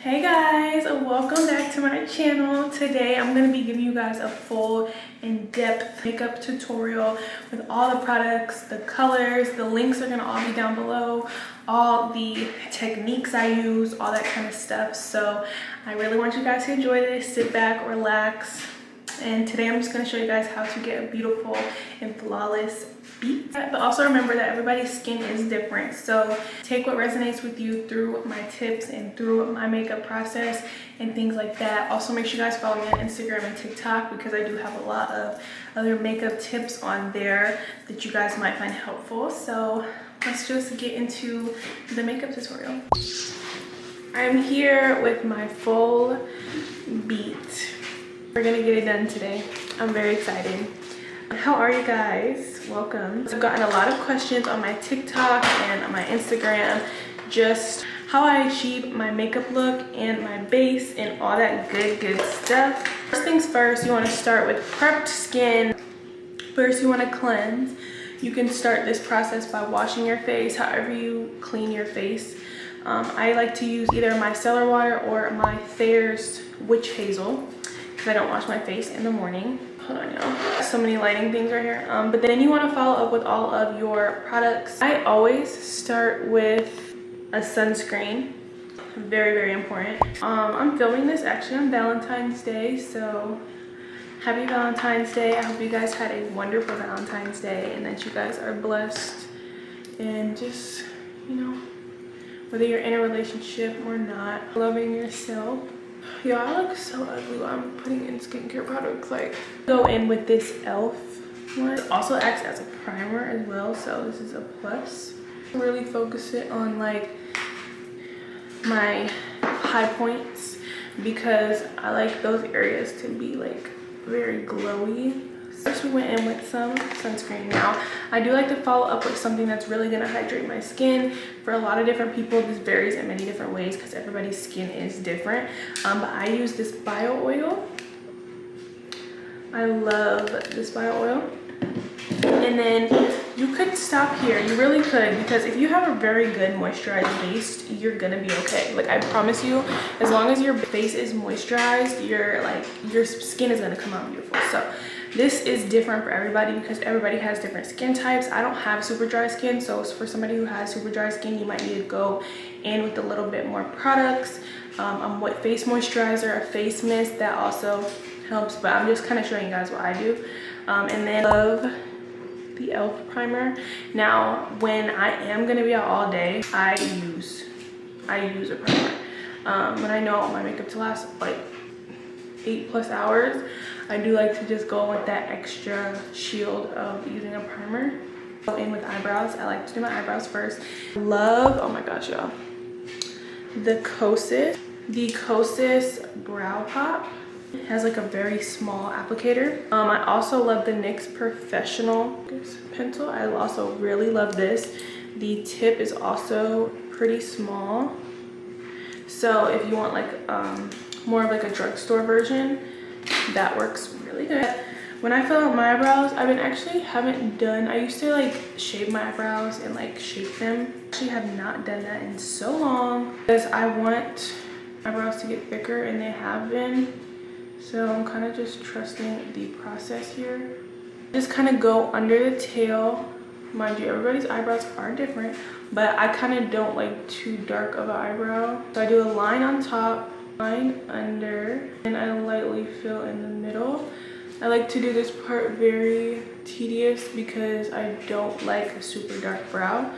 Hey guys, welcome back to my channel. Today I'm going to be giving you guys a full in-depth makeup tutorial with all the products, the colors. The links are going to all be down below, all the techniques I use, all that kind of stuff. So I really want you guys to enjoy this. Sit back, relax, and today I'm just going to show you guys how to get a beautiful and flawless beat. But also remember that everybody's skin is different, so take what resonates with you through my tips and through my makeup process and things like that. Also make sure you guys follow me on Instagram and TikTok because I do have a lot of other makeup tips on there that you guys might find helpful. So let's just get into the makeup tutorial. I'm here with my full beat. We're gonna get it done today. I'm very excited. How are you guys? Welcome. I've gotten a lot of questions on my TikTok and on my Instagram, just how I achieve my makeup look and my base and all that good stuff. First things first, you want to start with prepped skin. First you want to cleanse. You can start this process by washing your face, however you clean your face. I like to use either my micellar water or my Thayer's Witch Hazel because I don't wash my face in the morning. Hold on, y'all. So many lighting things right here. But then you want to follow up with all of your products. I always start with a sunscreen. Very important. I'm filming this actually on Valentine's Day, so happy Valentine's Day. I hope you guys had a wonderful Valentine's Day and that you guys are blessed and just, you know, whether you're in a relationship or not, loving yourself. Y'all, I look so ugly while I'm putting in skincare products. Like, go in with this e.l.f. one. It also acts as a primer as well, so this is a plus. Really focus it on like my high points because I like those areas to be like very glowy. First we went in with some sunscreen. Now I do like to follow up with something that's really going to hydrate my skin. For a lot of different people this varies in many different ways because everybody's skin is different, but I use this bio oil. I love this bio oil. And then you could stop here, you really could, because if you have a very good moisturized base, you're gonna be okay. Like, I promise you, as long as your face is moisturized, your skin is gonna come out beautiful. So this is different for everybody because everybody has different skin types. I don't have super dry skin, so for somebody who has super dry skin, you might need to go in with a little bit more products. A wet face moisturizer, a face mist, that also helps, but I'm just kind of showing you guys what I do. And then I love the e.l.f. primer. Now when I am going to be out all day, I use a primer. When I know I want my makeup to last like 8+ hours, I do like to just go with that extra shield of using a primer. Go in with eyebrows. I like to do my eyebrows first. Love, oh my gosh, y'all, the Kosas Brow Pop. It has like a very small applicator. I also love the NYX Professional pencil. I also really love this. The tip is also pretty small, so if you want like more of like a drugstore version, that works really good. When I fill out my eyebrows, I used to like shave my eyebrows and like shape them. I actually have not done that in so long because I want my eyebrows to get thicker and they have been. So I'm kind of just trusting the process here. Just kind of go under the tail. Mind you, everybody's eyebrows are different, but I kind of don't like too dark of an eyebrow. So I do a line on top, line under, and I lightly fill in the middle. I like to do this part very tedious because I don't like a super dark brow.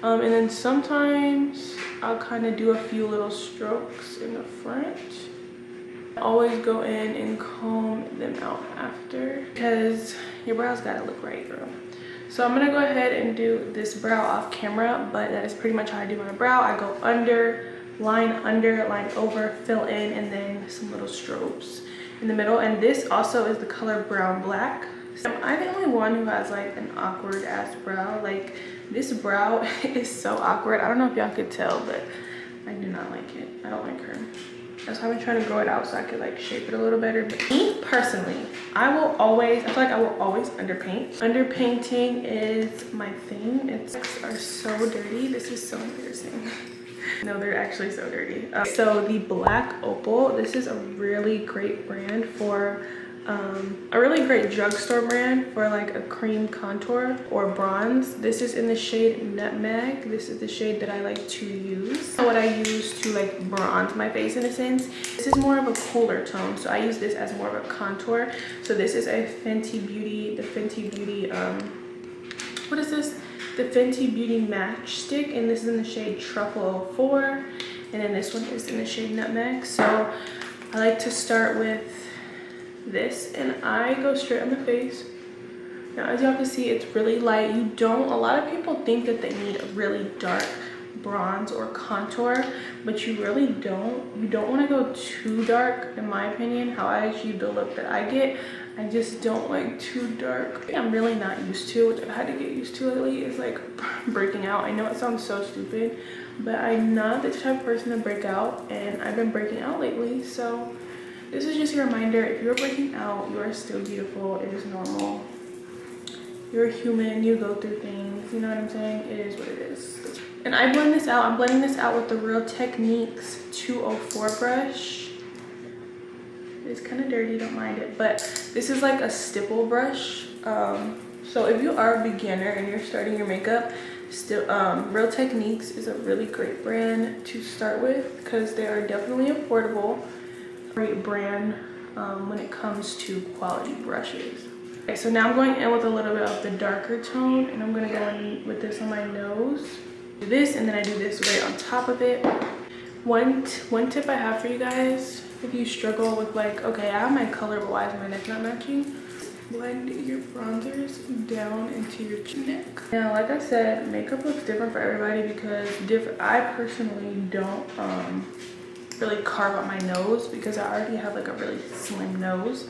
And then sometimes I'll kind of do a few little strokes in the front. Always go in and comb them out after because your brows gotta look right, girl. So I'm gonna go ahead and do this brow off camera, but that is pretty much how I do my brow. I go under, line over, fill in, and then some little strokes in the middle. And this also is the color Brown Black. So I'm the only one who has like an awkward ass brow. Like, this brow is so awkward. I don't know if y'all could tell, but I do not like it. I don't like her. That's why I've been trying to grow it out so I could like shape it a little better. But me personally, I feel like I will always underpaint. Underpainting is my thing. It's are so dirty. This is so embarrassing. No, they're actually so dirty. So the Black Opal, this is a really great brand for a really great drugstore brand for like a cream contour or bronze. This is in the shade Nutmeg. This is the shade that I like to use. What I use to like bronze my face in a sense. This is more of a cooler tone, so I use this as more of a contour. So this is a Fenty Beauty, the Fenty Beauty, what is this? The Fenty Beauty Matchstick, and this is in the shade Truffle 04, and then this one is in the shade Nutmeg. So I like to start with this, and I go straight on the face. Now as y'all can see, it's really light. A lot of people think that they need a really dark bronze or contour, but you really don't. You don't want to go too dark, in my opinion. How I achieve the look that I get, I just don't like too dark. I'm really not used to, which I've had to get used to lately, is like breaking out. I know it sounds so stupid, but I'm not the type of person to break out, and I've been breaking out lately. So this is just a reminder, if you're breaking out, you are still beautiful. It is normal. You're a human, you go through things, you know what I'm saying? It is what it is. And I blend this out. I'm blending this out with the Real Techniques 204 brush. It's kind of dirty, don't mind it, but this is like a stipple brush. So if you are a beginner and you're starting your makeup, Real Techniques is a really great brand to start with because they are definitely affordable. Great brand when it comes to quality brushes. Okay, so now I'm going in with a little bit of the darker tone, and I'm gonna go in with this on my nose. Do this, and then I do this right on top of it. One tip I have for you guys, if you struggle with like, okay, I have my color, but why is my neck not matching? Blend your bronzers down into your neck. Now, like I said, makeup looks different for everybody because I personally don't really carve out my nose because I already have like a really slim nose.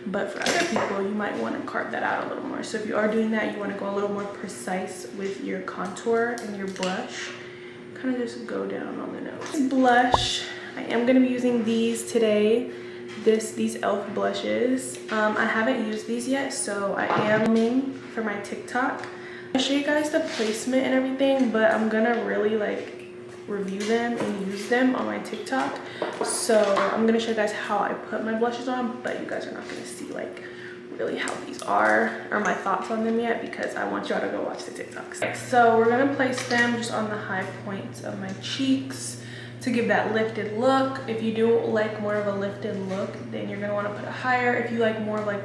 But for other people, you might want to carve that out a little more. So if you are doing that, you want to go a little more precise with your contour and your brush. Kind of just go down on the nose. Blush, I am going to be using these today. These e.l.f. blushes. I haven't used these yet, so I am filming for my TikTok. I'll show you guys the placement and everything, but I'm gonna really like review them and use them on my TikTok. So I'm gonna show you guys how I put my blushes on, but you guys are not gonna see like really how these are or my thoughts on them yet because I want y'all to go watch the TikToks. Okay, so we're gonna place them just on the high points of my cheeks to give that lifted look. If you do like more of a lifted look, then you're gonna wanna put it higher. If you like more like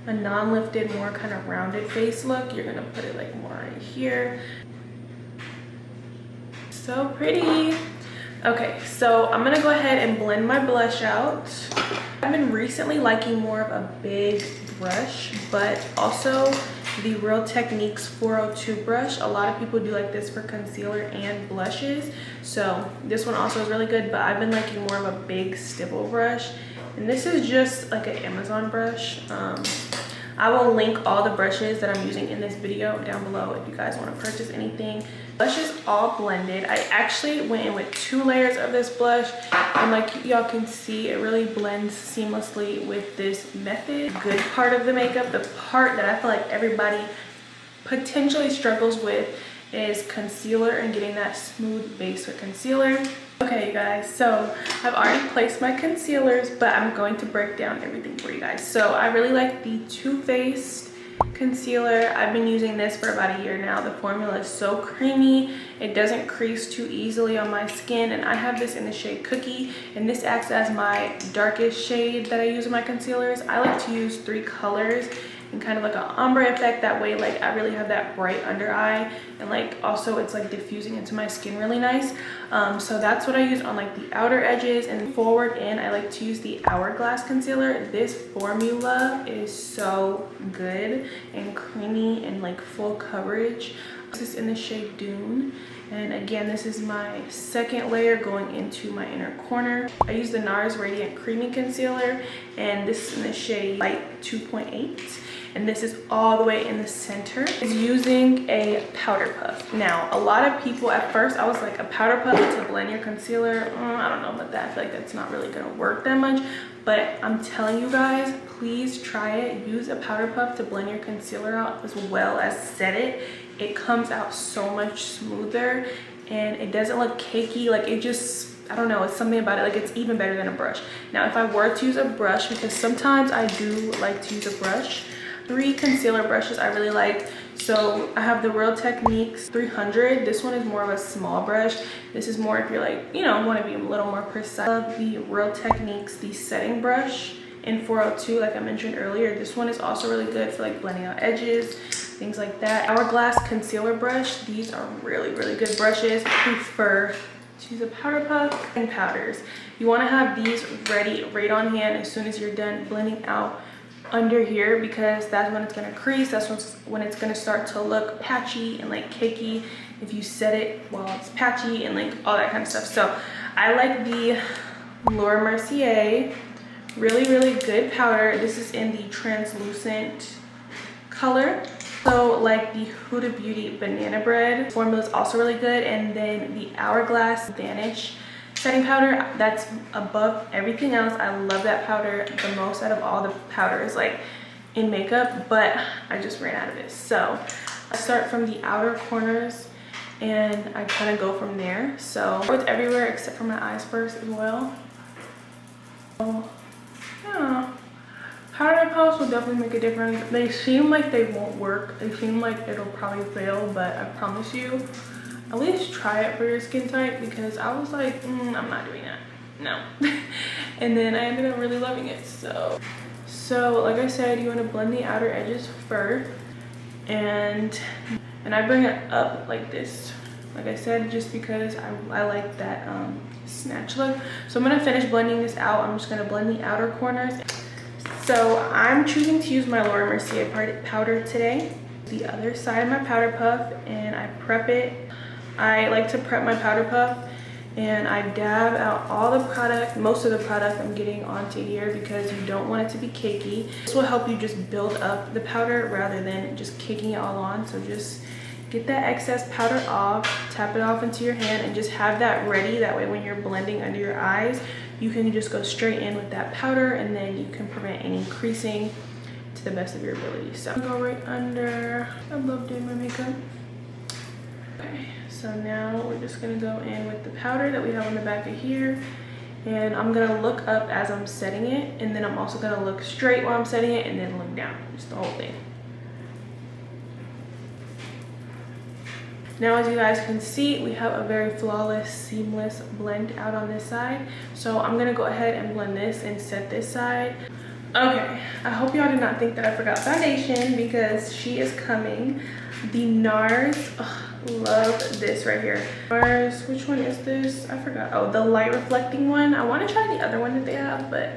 a non-lifted, more kind of rounded face look, you're gonna put it like more right here. So pretty. Okay, so I'm gonna go ahead and blend my blush out. I've been recently liking more of a big brush, but also the Real Techniques 402 brush. A lot of people do like this for concealer and blushes. So this one also is really good, but I've been liking more of a big stipple brush. And this is just like an Amazon brush. I will link all the brushes that I'm using in this video down below if you guys want to purchase anything. Blush is all blended. I actually went in with 2 layers of this blush, and like y'all can see, it really blends seamlessly with this method. Good part of the makeup, the part that I feel like everybody potentially struggles with, is concealer and getting that smooth base with concealer. Okay, you guys, so I've already placed my concealers, but I'm going to break down everything for you guys. So I really like the Too Faced concealer. I've been using this for about a year now. The formula is so creamy. It doesn't crease too easily on my skin, and I have this in the shade Cookie, and this acts as my darkest shade that I use in my concealers. I like to use 3 colors and kind of like an ombre effect. That way, like, I really have that bright under eye, and like also it's like diffusing into my skin really nice. So that's what I use on like the outer edges, and forward in I like to use the Hourglass concealer. This formula is so good and creamy and like full coverage. This is in the shade Dune, and again, this is my second layer going into my inner corner. I use the NARS Radiant Creamy Concealer, and this is in the shade Light 2.8. And this is all the way in the center. It's using a powder puff. Now, a lot of people, at first, I was like, a powder puff to blend your concealer? I don't know about that. I feel like that's not really gonna work that much. But I'm telling you guys, please try it. Use a powder puff to blend your concealer out as well as set it. It comes out so much smoother, and it doesn't look cakey. Like it just, I don't know, it's something about it, like it's even better than a brush. Now if I were to use a brush, because sometimes I do like to use a brush, 3 concealer brushes I really like. So I have the Real Techniques 300. This one is more of a small brush. This is more if you're like, you know, want to be a little more precise. I love the Real Techniques, the setting brush in 402, like I mentioned earlier. This one is also really good for like blending out edges, things like that. Hourglass concealer brush. These are really, really good brushes. I prefer to use a powder puff and powders. You want to have these ready right on hand as soon as you're done blending out under here, because that's when it's going to crease. That's when it's going to start to look patchy and like cakey if you set it while it's patchy and like all that kind of stuff. So I like the Laura Mercier, really, really good powder. This is in the translucent color. So like the Huda Beauty Banana Bread formula is also really good, and then the Hourglass Vanish setting powder, that's above everything else. I love that powder the most out of all the powders like in makeup, but I just ran out of it. So I start from the outer corners and I kind of go from there. So it's everywhere except for my eyes first as well. So yeah, powder puffs will definitely make a difference. They seem like they won't work. They seem like it'll probably fail, but I promise you, at least try it for your skin type, because I was like, I'm not doing that, no. And then I ended up really loving it. So like I said, you want to blend the outer edges first, and I bring it up like this, like I said, just because I like that snatch look. So I'm gonna finish blending this out. I'm just gonna blend the outer corners. So I'm choosing to use my Laura Mercier powder today. The other side of my powder puff, and I prep it. I like to prep my powder puff, and I dab out all the product, most of the product I'm getting onto here, because you don't want it to be cakey. This will help you just build up the powder rather than just caking it all on. So just get that excess powder off, tap it off into your hand, and just have that ready. That way when you're blending under your eyes, you can just go straight in with that powder, and then you can prevent any creasing to the best of your ability. So go right under. I love doing my makeup. Okay, so now we're just gonna go in with the powder that we have on the back of here, and I'm gonna look up as I'm setting it, and then I'm also gonna look straight while I'm setting it, and then look down, just the whole thing. Now as you guys can see, we have a very flawless, seamless blend out on this side. So I'm gonna go ahead and blend this and set this side. Okay, I hope y'all did not think that I forgot foundation, because she is coming. The NARS, love this right here. NARS, which one is this? I forgot. Oh, the light reflecting one. I want to try the other one that they have, but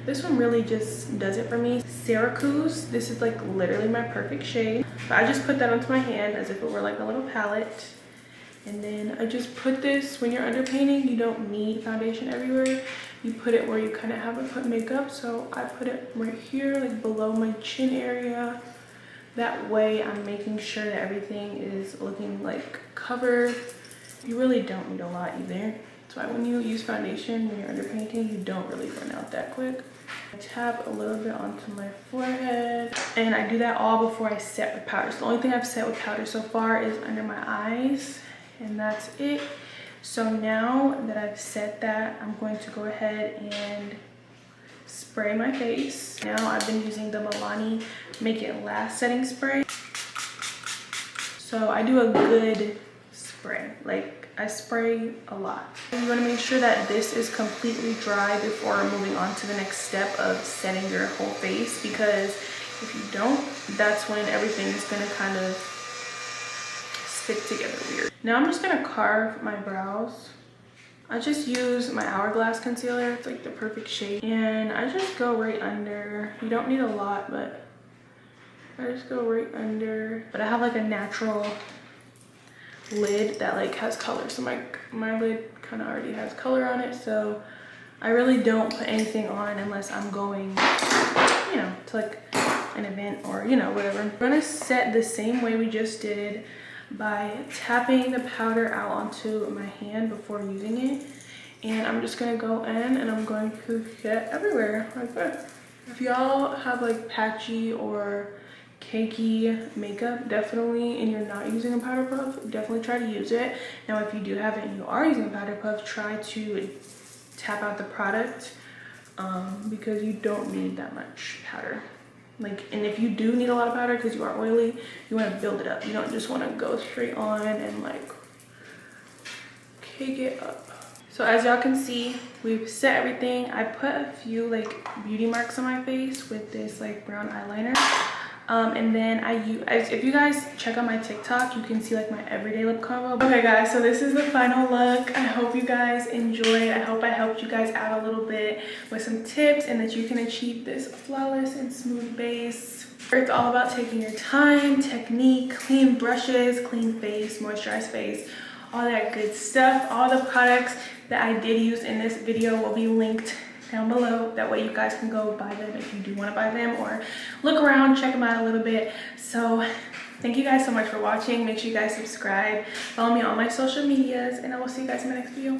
this one really just does it for me. Syracuse, this is like literally my perfect shade. But I just put that onto my hand as if it were like a little palette. And then I just put this, when you're underpainting, you don't need foundation everywhere. You put it where you kind of have it put makeup. So I put it right here, like below my chin area. That way I'm making sure that everything is looking like covered. You really don't need a lot either. That's why when you use foundation, when you're underpainting, you don't really run out that quick. I tap a little bit onto my forehead, and I do that all before I set with powder. So the only thing I've set with powder so far is under my eyes, and that's it. So now that I've set that, I'm going to go ahead and spray my face. Now I've been using the Milani Make It Last setting spray. So I do a good spray, like I spray a lot. You want to make sure that this is completely dry before moving on to the next step of setting your whole face, because if you don't, that's when everything is going to kind of stick together weird. Now I'm just going to carve my brows. I just use my Hourglass concealer. It's like the perfect shade. And I just go right under. You don't need a lot, but I just go right under. But I have like a natural lid that like has color. So my lid kind of already has color on it. So I really don't put anything on unless I'm going, you know, to like an event or, you know, whatever. I'm gonna set the same way we just did, by tapping the powder out onto my hand before using it. And I'm just gonna go in and I'm going to get everywhere like that. If y'all have like patchy or cakey makeup, definitely, and you're not using a powder puff, definitely try to use it. Now if you do have it and you are using a powder puff, try to tap out the product because you don't need that much powder. Like, and if you do need a lot of powder because you are oily, you want to build it up. You don't just want to go straight on and like cake it up. So as y'all can see, we've set everything. I put a few like beauty marks on my face with this like brown eyeliner. And then if you guys check out my TikTok, you can see like my everyday lip combo. Okay guys, so this is the final look. I hope you guys enjoyed. I hope I helped you guys out a little bit with some tips and that you can achieve this flawless and smooth base. It's all about taking your time, technique, clean brushes, clean face, moisturized face, all that good stuff. All the products that I did use in this video will be linked down below. That way you guys can go buy them if you do want to buy them, or look around, check them out a little bit. So thank you guys so much for watching. Make sure you guys subscribe, follow me on my social medias, and I will see you guys in my next video.